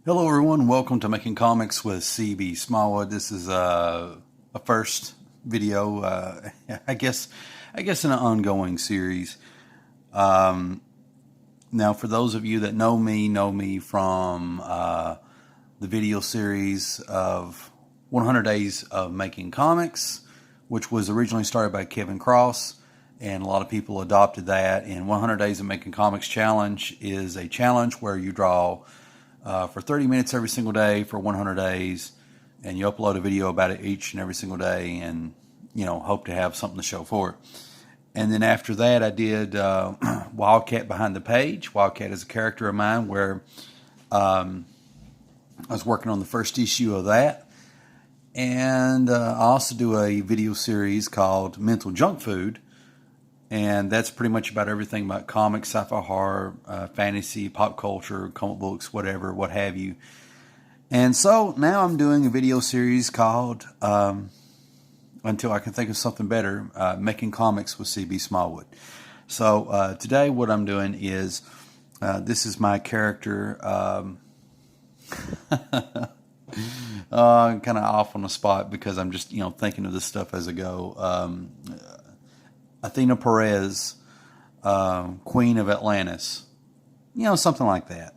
Hello everyone, welcome to Making Comics with CB Smallwood. This is a first video, I guess in an ongoing series. Now for those of you that know me from the video series of 100 Days of Making Comics, which was originally started by Kevin Cross, and a lot of people adopted that. And 100 Days of Making Comics Challenge is a challenge where you draw for 30 minutes every single day for 100 days, and you upload a video about it each and every single day, and hope to have something to show for it. And then after that, I did Wildcat Behind the Page. Wildcat is a character of mine where I was working on the first issue of that. And I also do a video series called Mental Junk Food, and that's pretty much about everything about comics, sci-fi, horror, fantasy, pop culture, comic books, whatever, what have you. And so now I'm doing a video series called, until I can think of something better, Making Comics with CB Smallwood. So today what I'm doing is, this is my character, kind of off on the spot because I'm just, thinking of this stuff as I go. Athena Perez, Queen of Atlantis, something like that,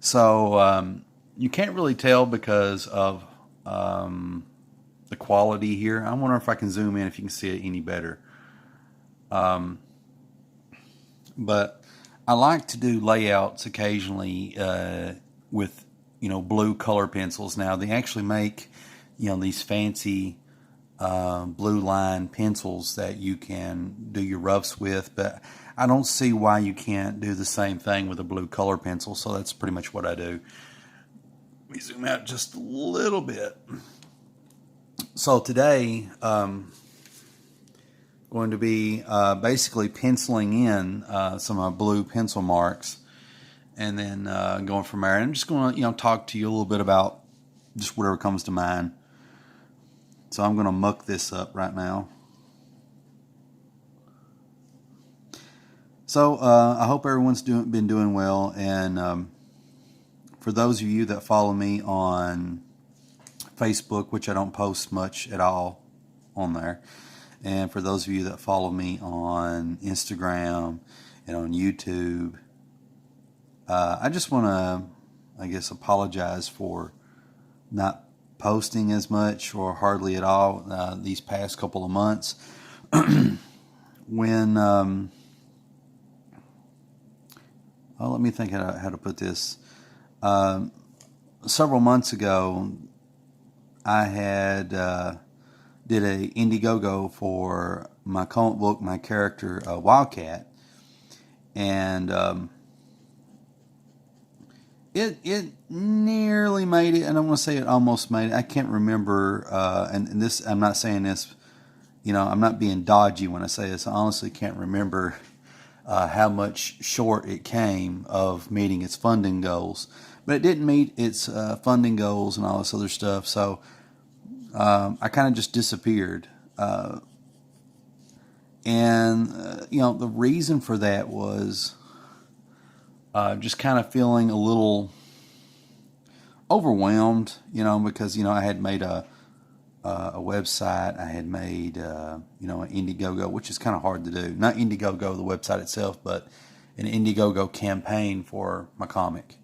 So you can't really tell because of the quality here. I wonder if I can zoom in if you can see it any better. But I like to do layouts occasionally with, blue color pencils. Now they actually make, these fancy blue line pencils that you can do your roughs with, but I don't see why you can't do the same thing with a blue color pencil, so that's pretty much what I do. Let me zoom out just a little bit. So today, going to be basically penciling in some of my blue pencil marks, and then going from there. And I'm just going to talk to you a little bit about just whatever comes to mind. So I'm going to muck this up right now. So I hope everyone's been doing well. And for those of you that follow me on Facebook, which I don't post much at all on there, and for those of you that follow me on Instagram and on YouTube, I just want to, apologize for not posting as much or hardly at all these past couple of months. When let me think how to put this. Several months ago, I had did a Indiegogo for my comic book, my character Wildcat, and it nearly made it, and I want to say it almost made it. I can't remember, and this, I'm not saying this, I'm not being dodgy when I say this. I honestly can't remember how much short it came of meeting its funding goals. But it didn't meet its funding goals and all this other stuff, so I kind of just disappeared. And the reason for that was just kind of feeling a little overwhelmed, because I had made a website. I had made an Indiegogo, which is kind of hard to do. Not Indiegogo, the website itself, but an Indiegogo campaign for my comic.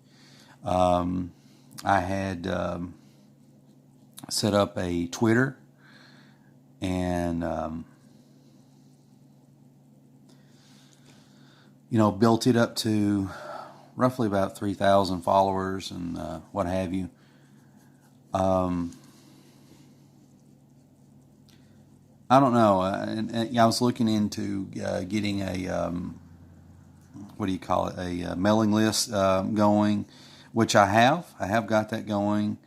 I had set up a Twitter, and built it up to roughly about 3,000 followers and what have you. I don't know. And I was looking into getting a a mailing list going, which I have. I have got that going.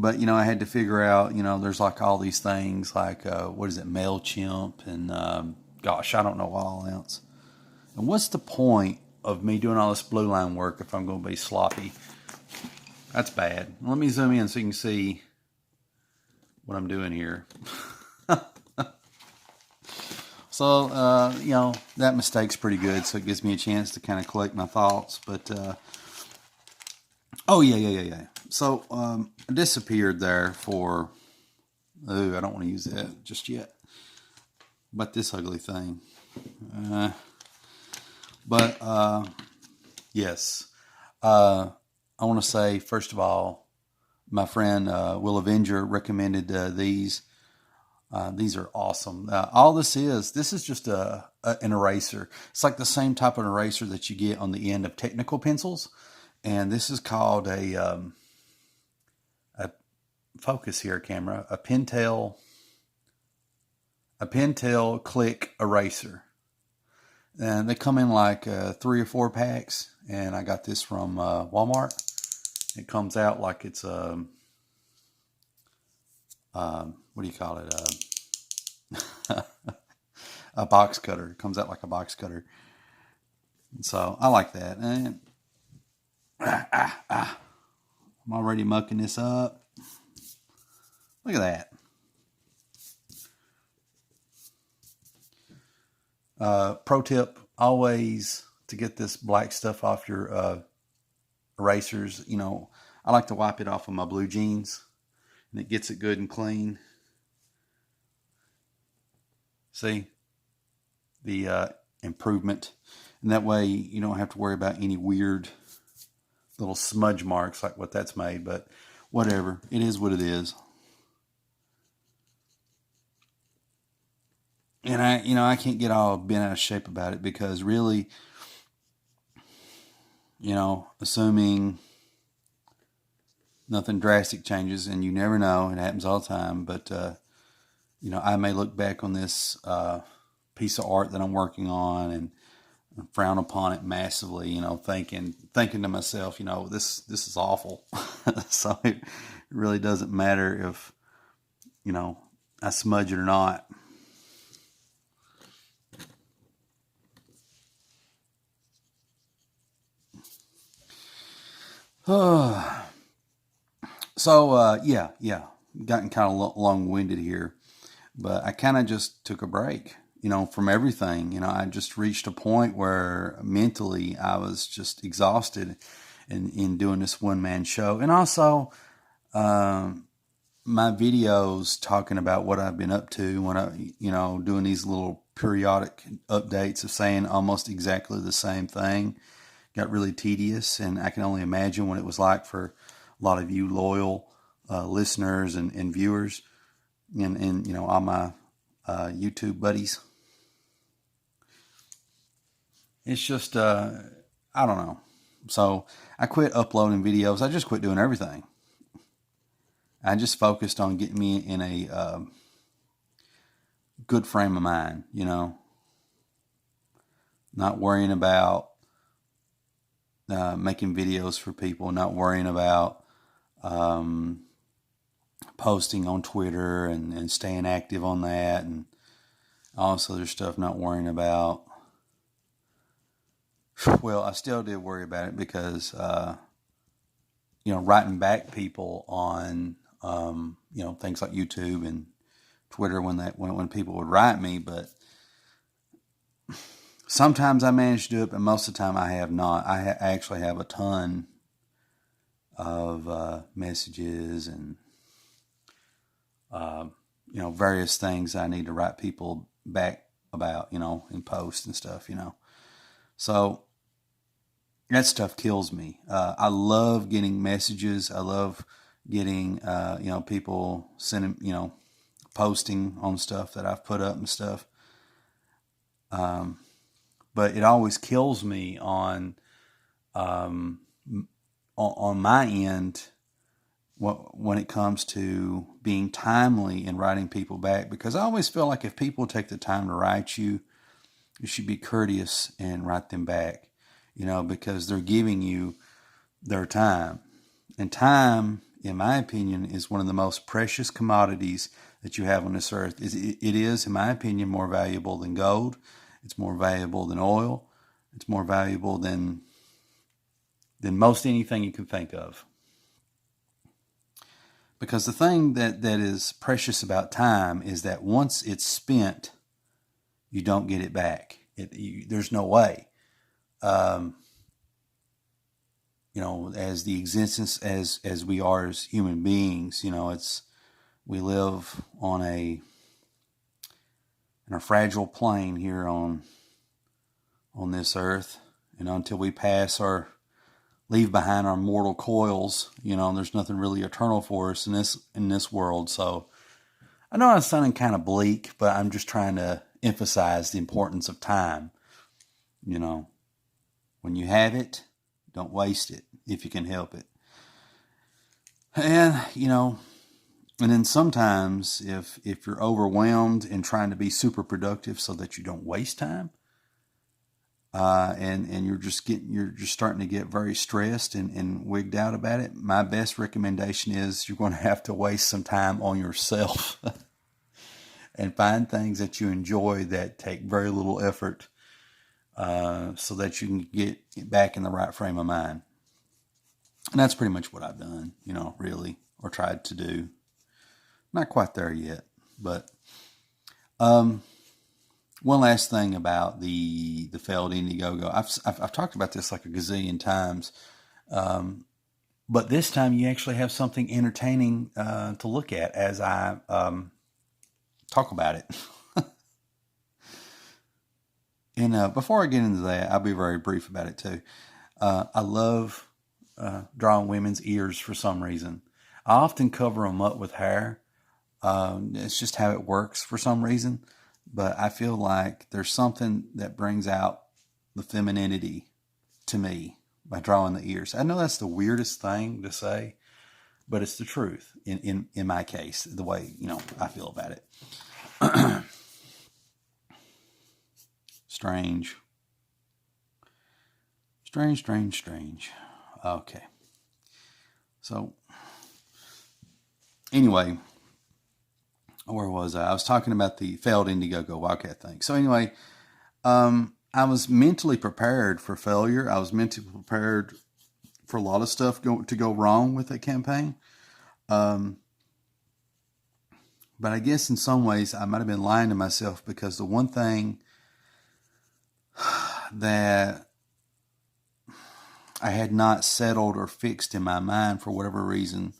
But, I had to figure out, there's like all these things like, MailChimp and, gosh, I don't know all else. And what's the point of me doing all this blue line work if I'm going to be sloppy? That's bad. Let me zoom in so you can see what I'm doing here. So, that mistake's pretty good, so it gives me a chance to kind of collect my thoughts. But, yeah. So, I disappeared there for, I don't want to use that just yet. But this ugly thing. Yes. I want to say, first of all, my friend Will Avenger recommended these. These are awesome. All this is just an eraser. It's like the same type of eraser that you get on the end of technical pencils. And this is called a focus here, camera, a Pentel Click eraser. And they come in like 3 or 4 packs. And I got this from Walmart. It comes out like it's what do you call it? A box cutter. It comes out like a box cutter. And so I like that. And I'm already mucking this up. Look at that. Pro tip, always to get this black stuff off your erasers, I like to wipe it off of my blue jeans, and it gets it good and clean. See the improvement, and that way you don't have to worry about any weird little smudge marks like what that's made. But whatever, it is what it is. And I can't get all bent out of shape about it, because really, assuming nothing drastic changes, and you never know, it happens all the time, but, I may look back on this piece of art that I'm working on and frown upon it massively, thinking to myself, this is awful. So it really doesn't matter if, I smudge it or not. So, yeah, gotten kind of long-winded here, but I kind of just took a break, from everything. I just reached a point where mentally I was just exhausted in doing this one-man show. And also, my videos talking about what I've been up to when doing these little periodic updates of saying almost exactly the same thing got really tedious, and I can only imagine what it was like for a lot of you loyal listeners and viewers, and all my YouTube buddies. It's just I don't know. So I quit uploading videos. I just quit doing everything. I just focused on getting me in a good frame of mind, not worrying about making videos for people, not worrying about posting on Twitter and staying active on that, and all this other stuff, not worrying about. Well, I still did worry about it, because writing back people on things like YouTube and Twitter when people would write me, but sometimes I manage to do it, but most of the time I have not. I actually have a ton of messages and various things I need to write people back about, in posts and stuff, So that stuff kills me. I love getting messages. I love getting people sending, posting on stuff that I've put up and stuff. But it always kills me on my end when it comes to being timely in writing people back, because I always feel like if people take the time to write you, you should be courteous and write them back, because they're giving you their time. And time, in my opinion, is one of the most precious commodities that you have on this earth. It is, in my opinion, more valuable than gold. It's more valuable than oil. It's more valuable than most anything you can think of. Because the thing that is precious about time is that once it's spent, you don't get it back. There's no way. As the existence as we are as human beings, we live on in a fragile plane here on this earth, and until we leave behind our mortal coils, there's nothing really eternal for us in this world. So I know I'm sounding kind of bleak, but I'm just trying to emphasize the importance of time. When you have it, don't waste it if you can help it. And, and then sometimes if you're overwhelmed and trying to be super productive so that you don't waste time, and you're just starting to get very stressed and wigged out about it, my best recommendation is you're going to have to waste some time on yourself and find things that you enjoy that take very little effort, so that you can get back in the right frame of mind. And that's pretty much what I've done, really, or tried to do. Not quite there yet, but one last thing about the failed Indiegogo. I've talked about this like a gazillion times, but this time you actually have something entertaining to look at as I talk about it. And before I get into that, I'll be very brief about it too. I love drawing women's ears for some reason. I often cover them up with hair. It's just how it works for some reason. But I feel like there's something that brings out the femininity to me by drawing the ears. I know that's the weirdest thing to say, but it's the truth in my case, the way, I feel about it. Strange. Okay. So, anyway, where was I? I was talking about the failed Indiegogo Wildcat thing. So anyway, I was mentally prepared for failure. I was mentally prepared for a lot of stuff to go wrong with that campaign. But I guess in some ways I might have been lying to myself, because the one thing that I had not settled or fixed in my mind for whatever reason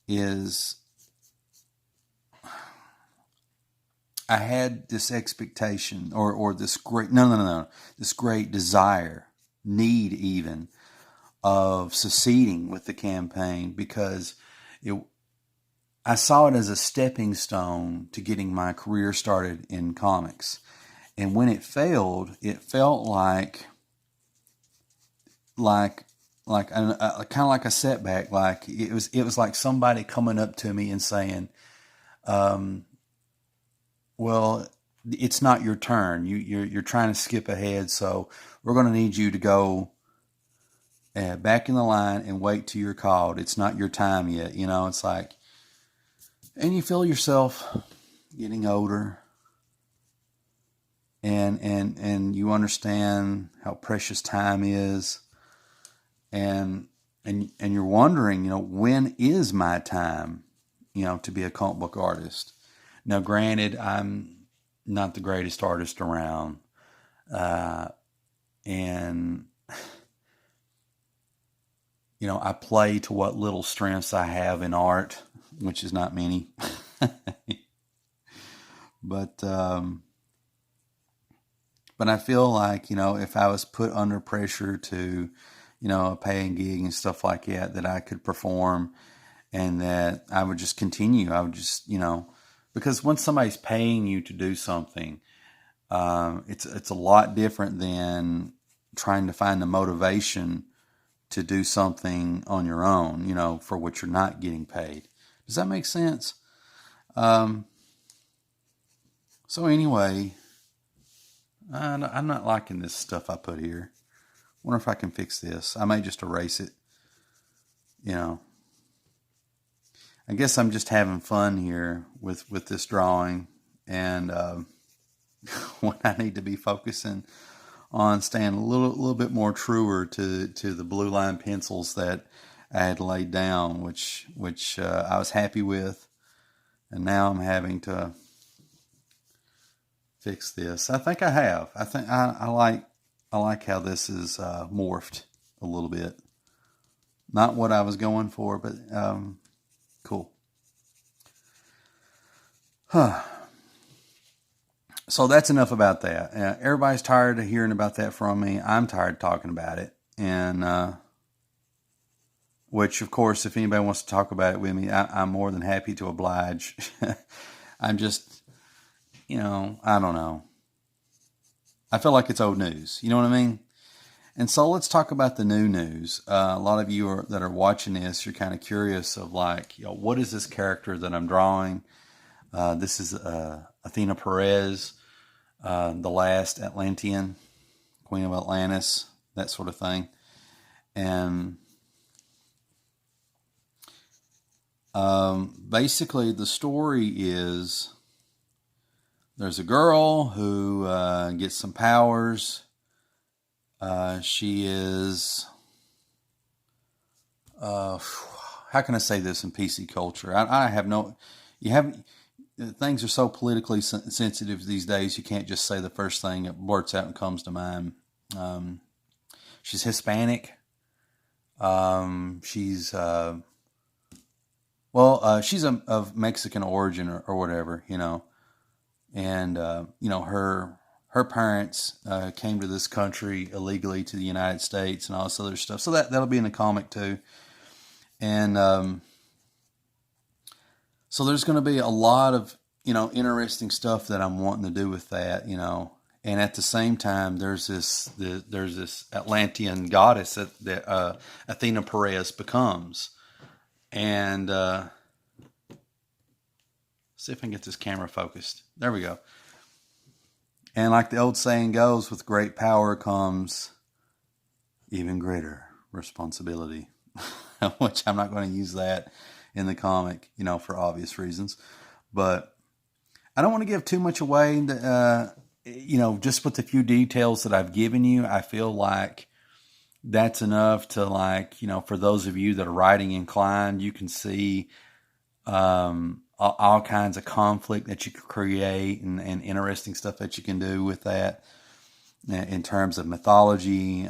is I had this expectation or this great, this great desire, need even, of succeeding with the campaign, because I saw it as a stepping stone to getting my career started in comics. And when it failed, it felt like kind of like a setback. Like it was like somebody coming up to me and saying, well, it's not your turn. You're trying to skip ahead, so we're going to need you to go back in the line and wait till you're called. It's not your time yet. It's like, and you feel yourself getting older, and you understand how precious time is, and you're wondering, when is my time, to be a comic book artist. Now, granted, I'm not the greatest artist around, and I play to what little strengths I have in art, which is not many. But I feel like, if I was put under pressure to, a paying gig and stuff like that I could perform, and that I would just continue. I would just, because once somebody's paying you to do something, it's a lot different than trying to find the motivation to do something on your own, for which you're not getting paid. Does that make sense? So anyway, I'm not liking this stuff I put here. Wonder if I can fix this. I may just erase it. I guess I'm just having fun here with this drawing, and when I need to be focusing on staying a little bit more truer to the blue line pencils that I had laid down, which I was happy with, and now I'm having to fix this. I think I have. I think I like how this is morphed a little bit. Not what I was going for, but cool. Huh. So that's enough about that. Everybody's tired of hearing about that from me. I'm tired of talking about it. And which, of course, if anybody wants to talk about it with me, I'm more than happy to oblige. I'm just, I don't know. I feel like it's old news. You know what I mean? And so let's talk about the new news. A lot of you that are watching this, you're kind of curious of like, what is this character that I'm drawing? This is Athena Perez, the last Atlantean, Queen of Atlantis, that sort of thing. And basically the story is there's a girl who gets some powers. She is, how can I say this in PC culture? I have no, things are so politically sensitive these days, you can't just say the first thing that blurts out and comes to mind. She's Hispanic. She's of Mexican origin or whatever, and, her parents came to this country illegally to the United States and all this other stuff. So that'll be in the comic too. And so there's going to be a lot of, interesting stuff that I'm wanting to do with that, And at the same time, there's this Atlantean goddess that Athena Perez becomes. And see if I can get this camera focused. There we go. And like the old saying goes, with great power comes even greater responsibility, which I'm not going to use that in the comic, for obvious reasons. But I don't want to give too much away, just with the few details that I've given you. I feel like that's enough to for those of you that are writing inclined, you can see all kinds of conflict that you could create and interesting stuff that you can do with that in terms of mythology,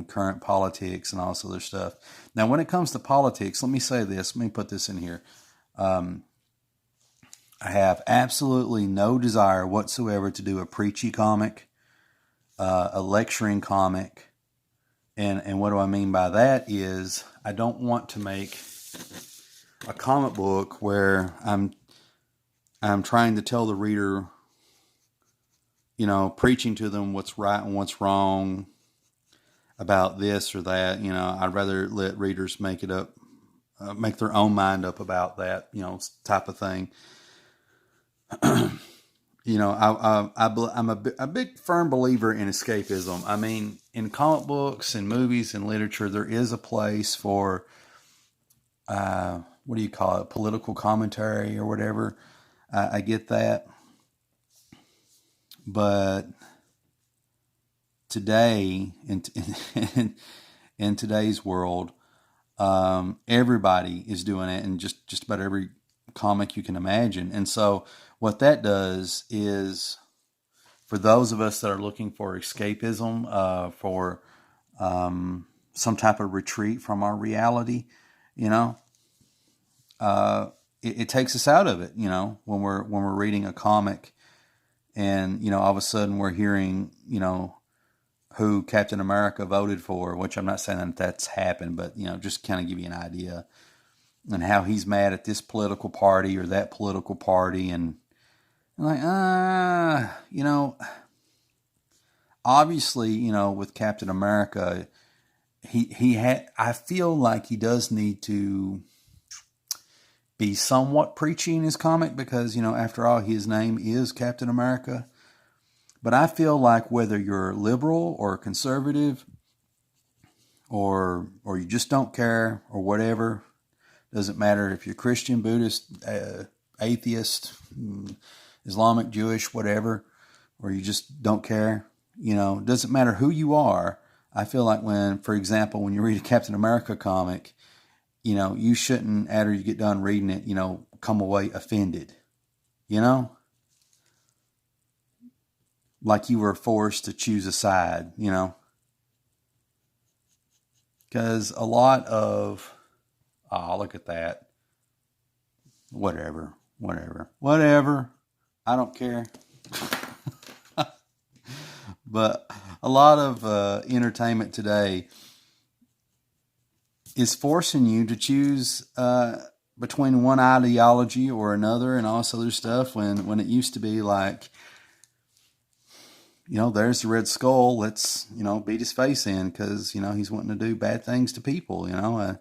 current politics, and all this other stuff. Now, when it comes to politics, let me say this. Let me put this in here. I have absolutely no desire whatsoever to do a preachy comic, a lecturing comic. And what do I mean by that is I don't want to make a comic book where I'm trying to tell the reader, preaching to them what's right and what's wrong about this or that. I'd rather let readers make it up, make their own mind up about that, type of thing. I'm a big firm believer in escapism. I mean, in comic books and movies and literature, there is a place for, what do you call it? Political commentary or whatever. I get that. But today, in today's world, everybody is doing it, and just about every comic you can imagine. And so what that does is, for those of us that are looking for escapism, for some type of retreat from our reality, it takes us out of it, when we're reading a comic, and all of a sudden we're hearing, who Captain America voted for, which I'm not saying that that's happened, but just kind of give you an idea, and how he's mad at this political party or that political party, and like, obviously, with Captain America, I feel like he does need to be somewhat preachy in his comic because, after all, his name is Captain America. But I feel like whether you're liberal or conservative or you just don't care or whatever, doesn't matter if you're Christian, Buddhist, atheist, Islamic, Jewish, whatever, or you just don't care, doesn't matter who you are. I feel like for example, when you read a Captain America comic, you shouldn't, after you get done reading it, come away offended, like you were forced to choose a side, because a lot of, oh, look at that. Whatever. I don't care. But a lot of entertainment today is forcing you to choose between one ideology or another and all this other stuff, when it used to be like, there's the Red Skull, let's, beat his face in because, he's wanting to do bad things to people, and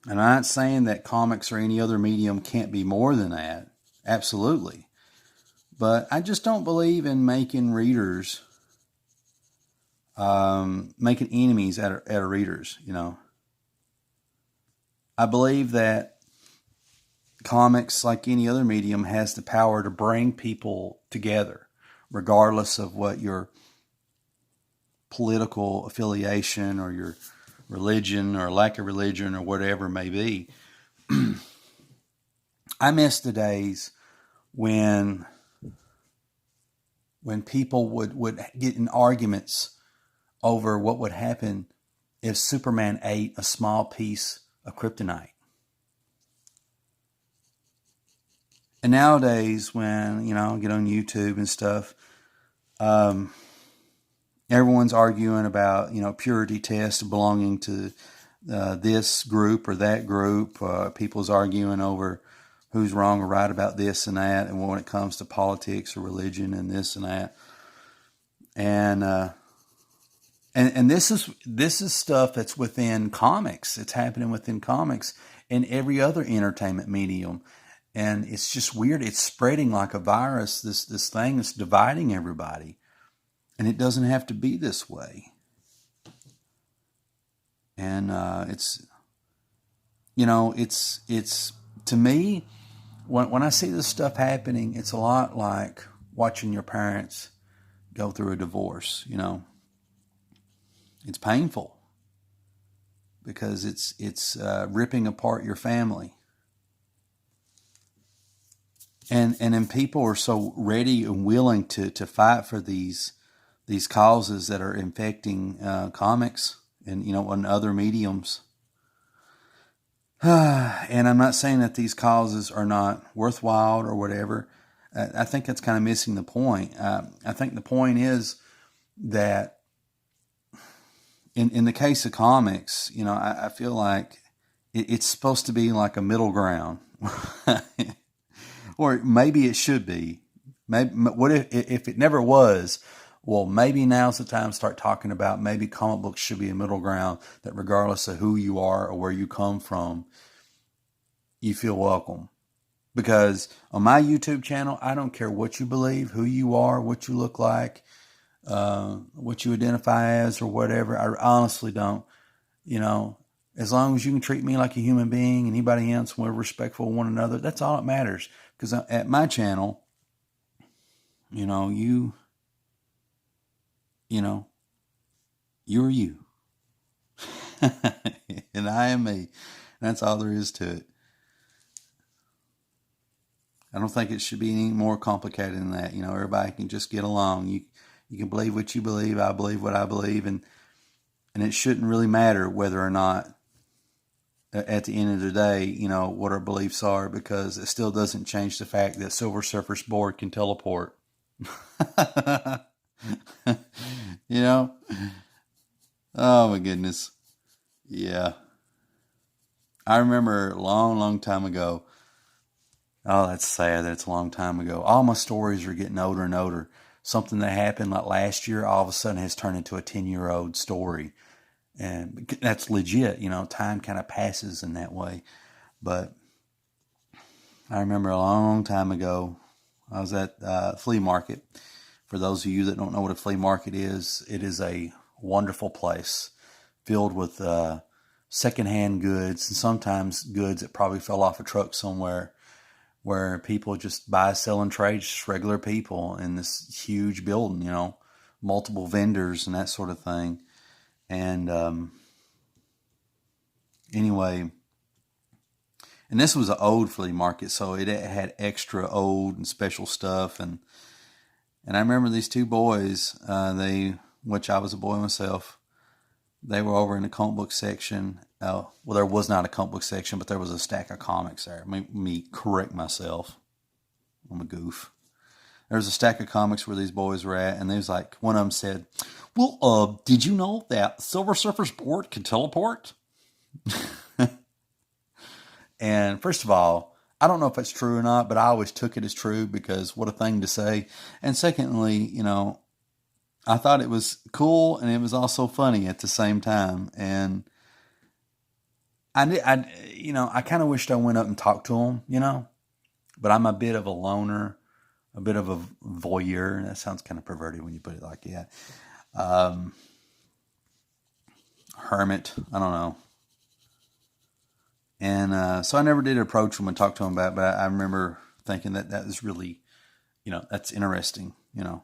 I'm not saying that comics or any other medium can't be more than that. Absolutely. But I just don't believe in making readers, making enemies out of readers, I believe that comics, like any other medium, has the power to bring people together, regardless of what your political affiliation or your religion or lack of religion or whatever it may be. I miss the days when people would get in arguments over what would happen if Superman ate a small piece of kryptonite. And nowadays, when, I get on YouTube and stuff, everyone's arguing about, purity tests belonging to this group or that group. People's arguing over who's wrong or right about this and that, and when it comes to politics or religion and this and that. And this is stuff that's within comics. It's happening within comics and every other entertainment medium. And it's just weird. It's spreading like a virus, this thing that's dividing everybody. And it doesn't have to be this way. And it's to me, when I see this stuff happening, it's a lot like watching your parents go through a divorce, It's painful because it's ripping apart your family. And then people are so ready and willing to fight for these causes that are infecting comics and and other mediums. And I'm not saying that these causes are not worthwhile or whatever. I think that's kind of missing the point. I think the point is that in the case of comics, I feel like it's supposed to be like a middle ground. Or maybe it should be. Maybe what if it never was? Well, maybe now's the time to start talking about maybe comic books should be a middle ground, that regardless of who you are or where you come from, you feel welcome. Because on my YouTube channel, I don't care what you believe, who you are, what you look like, what you identify as or whatever. I honestly don't. As long as you can treat me like a human being and anybody else, we're respectful of one another, that's all that matters. Because at my channel, you're you. And I am me. That's all there is to it. I don't think it should be any more complicated than that. Everybody can just get along. You can believe what you believe. I believe what I believe. And it shouldn't really matter whether or not at the end of the day, what our beliefs are, because it still doesn't change the fact that Silver Surfer's board can teleport. Oh my goodness. Yeah. I remember a long, long time ago. Oh, that's sad that it's a long time ago. All my stories are getting older and older. Something that happened like last year, all of a sudden has turned into a 10-year-old story. And that's legit, time kind of passes in that way. But I remember a long time ago, I was at a flea market. For those of you that don't know what a flea market is, it is a wonderful place filled with secondhand goods, and sometimes goods that probably fell off a truck somewhere, where people just buy, sell, and trade, just regular people in this huge building, multiple vendors and that sort of thing. And anyway, and this was an old flea market, so it had extra old and special stuff. And And I remember these two boys, which I was a boy myself, they were over in the comic book section. Well, there was not a comic book section, but there was a stack of comics there. Let me correct myself. I'm a goof. There was a stack of comics where these boys were at, and they was like, one of them said, well, did you know that Silver Surfer's board can teleport? And first of all, I don't know if it's true or not, but I always took it as true because what a thing to say. And secondly, you know, I thought it was cool and it was also funny at the same time. And I kind of wished I went up and talked to him, you know, but I'm a bit of a loner, a bit of a voyeur. That sounds kind of perverted when you put it like that. Hermit, I don't know. And so I never did approach him and talk to him about it, but I remember thinking that was really, you know, that's interesting, you know.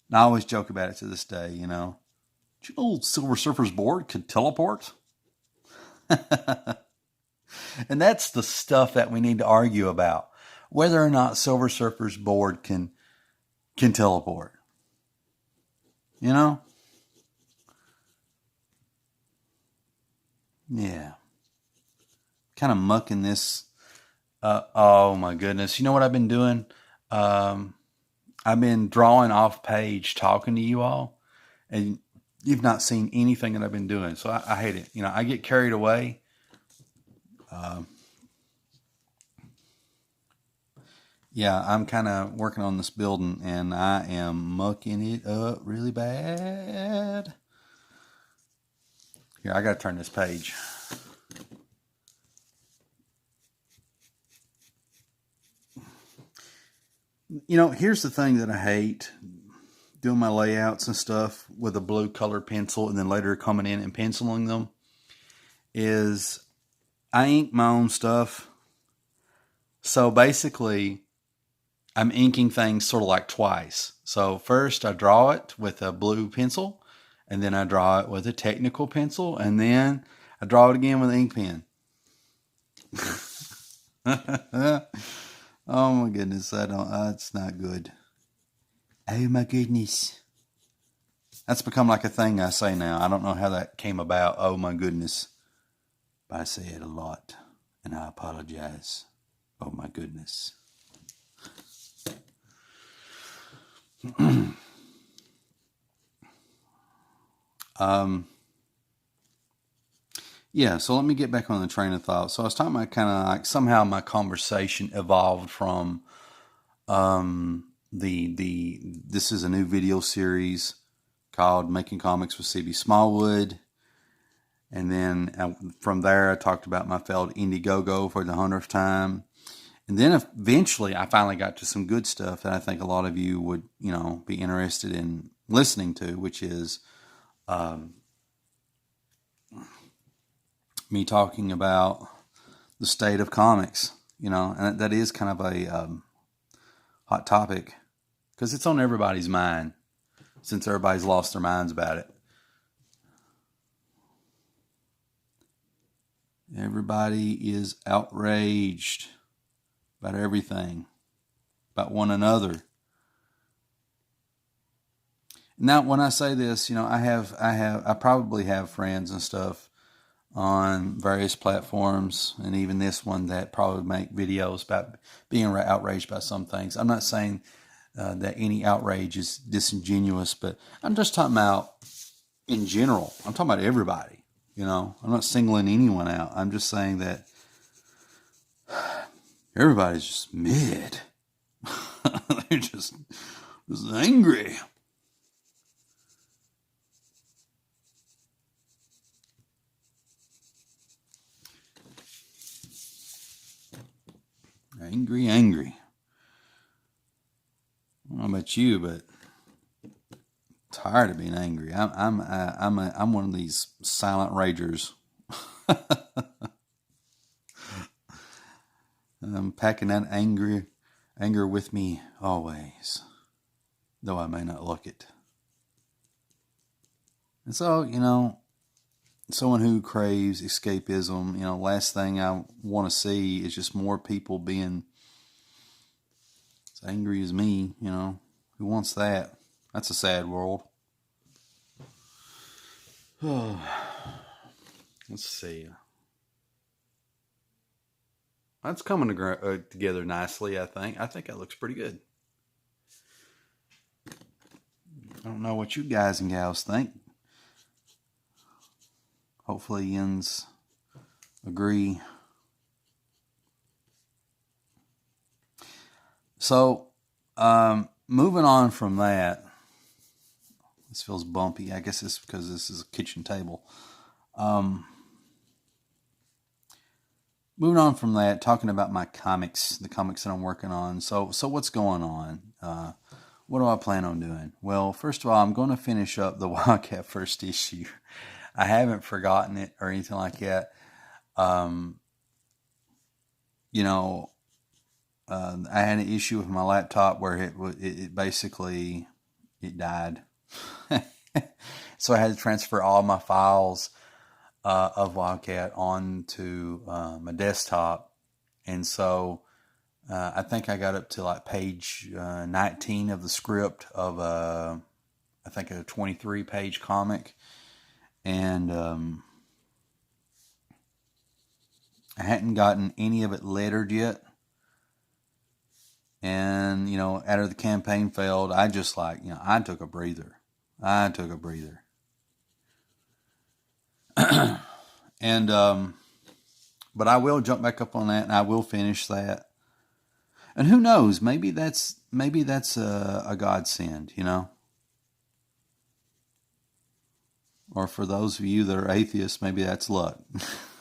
And I always joke about it to this day, you know. Did you know Silver Surfer's board could teleport? And that's the stuff that we need to argue about. Whether or not Silver Surfer's board can teleport. You know? Yeah. Kind of mucking this. Oh my goodness. You know what I've been doing? I've been drawing off page talking to you all. And you've not seen anything that I've been doing. So I hate it. You know, I get carried away. Yeah, I'm kind of working on this building and I am mucking it up really bad. Here, I got to turn this page. You know, here's the thing that I hate doing my layouts and stuff with a blue colored pencil and then later coming in and penciling them is I ink my own stuff. So basically, I'm inking things sort of like twice. So first I draw it with a blue pencil and then I draw it with a technical pencil and then I draw it again with an ink pen. Oh my goodness, it's not good. Oh my goodness. That's become like a thing I say now. I don't know how that came about. Oh my goodness. But I say it a lot and I apologize. Oh my goodness. Yeah, so let me get back on the train of thought. So I was talking about kind of like somehow my conversation evolved from this is a new video series called Making Comics with CB Smallwood. And then from there I talked about my failed Indiegogo for the 100th time. And then eventually I finally got to some good stuff that I think a lot of you would, you know, be interested in listening to, which is me talking about the state of comics, you know, and that is kind of a hot topic because it's on everybody's mind since everybody's lost their minds about it. Everybody is outraged about everything, about one another. Now, when I say this, you know, I probably have friends and stuff on various platforms, and even this one that probably make videos about being outraged by some things. I'm not saying that any outrage is disingenuous, but I'm just talking about in general. I'm talking about everybody. You know, I'm not singling anyone out. I'm just saying that everybody's just mad. They're just angry. Angry. I don't know about you, but I'm tired of being angry. I'm one of these silent ragers. I'm packing that anger with me always, though I may not look it. And so, you know, someone who craves escapism, you know, last thing I want to see is just more people being as angry as me, Who wants that? That's a sad world. Let's see. That's coming together nicely, I think. I think that looks pretty good. I don't know what you guys and gals think. Hopefully yins agree. So, moving on from that, this feels bumpy. I guess it's because this is a kitchen table. Moving on from that, talking about my comics, the comics that I'm working on. So what's going on? What do I plan on doing? Well, first of all, I'm going to finish up the Wildcat first issue. I haven't forgotten it or anything like that. I had an issue with my laptop where it basically died. So I had to transfer all my files of Wildcat onto my desktop, and so I think I got up to like page 19 of the script of I think a 23-page comic, and I hadn't gotten any of it lettered yet. And, after the campaign failed, I just I took a breather. And, but I will jump back up on that and I will finish that. And who knows, maybe that's a godsend, Or for those of you that are atheists, maybe that's luck.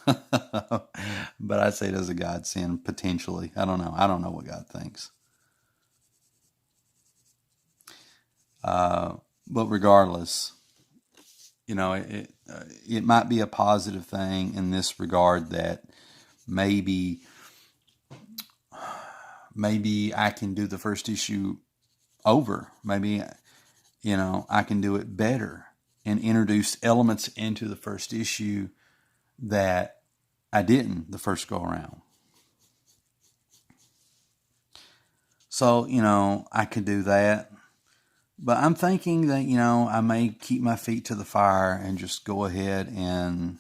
But I'd say it as a godsend, potentially. I don't know. I don't know what God thinks. But regardless, it might be a positive thing in this regard that maybe I can do the first issue over. Maybe, I can do it better and introduce elements into the first issue that I didn't the first go around. So, I could do that. But I'm thinking that, I may keep my feet to the fire and just go ahead and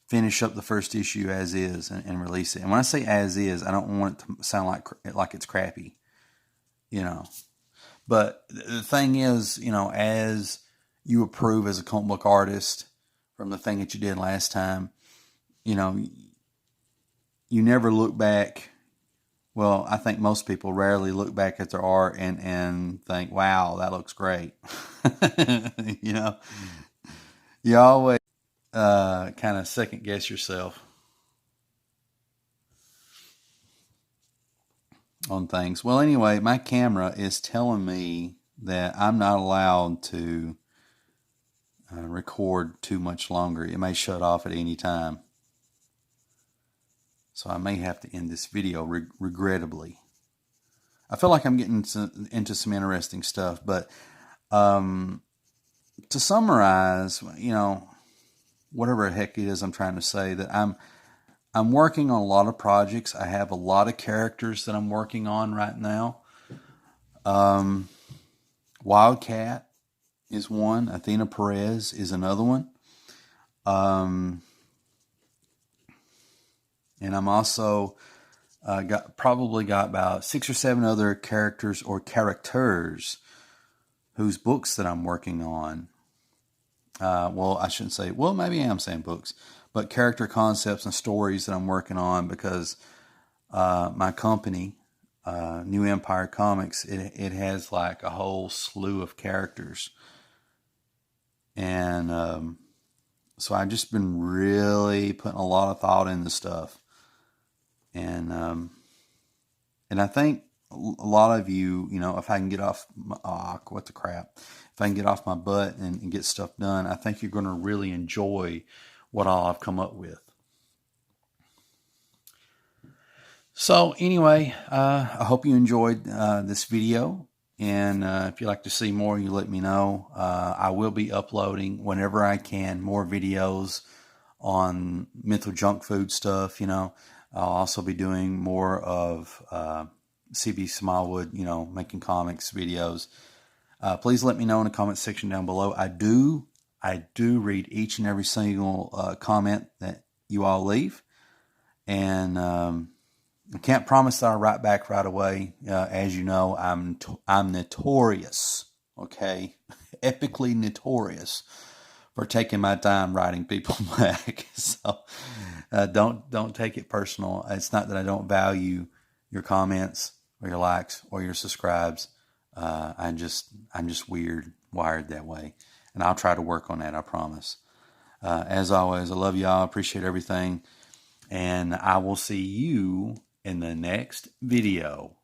finish up the first issue as is and release it. And when I say as is, I don't want it to sound like it's crappy, But the thing is, as you approve as a comic book artist from the thing that you did last time, you never look back. Well, I think most people rarely look back at their art and think, wow, that looks great. You always kind of second guess yourself on things. Well, anyway, my camera is telling me that I'm not allowed to record too much longer. It may shut off at any time. So I may have to end this video, regrettably. I feel like I'm getting into some interesting stuff, but to summarize, whatever the heck it is I'm trying to say, that I'm working on a lot of projects. I have a lot of characters that I'm working on right now. Wildcat is one. Athena Perez is another one. And I'm also got about 6 or 7 other characters or characters whose books that I'm working on. Well, I shouldn't say, well, maybe I am saying books, but character concepts and stories that I'm working on because my company, New Empire Comics, it has like a whole slew of characters. And so I've just been really putting a lot of thought into stuff. And I think a lot of you, if I can get off my, what the crap, if I can get off my butt and get stuff done, I think you're going to really enjoy what all I've come up with. So anyway, I hope you enjoyed this video. And if you'd like to see more, you let me know. I will be uploading whenever I can more videos on mental junk food stuff, I'll also be doing more of CB Smallwood, making comics videos. Please let me know in the comment section down below. I do read each and every single comment that you all leave, and I can't promise that I'll write back right away. As you know, I'm notorious, okay, epically notorious for taking my time writing people back. So don't take it personal. It's not that I don't value your comments or your likes or your subscribes. I'm just wired that way, and I'll try to work on that. I promise. As always, I love y'all. Appreciate everything, and I will see you in the next video.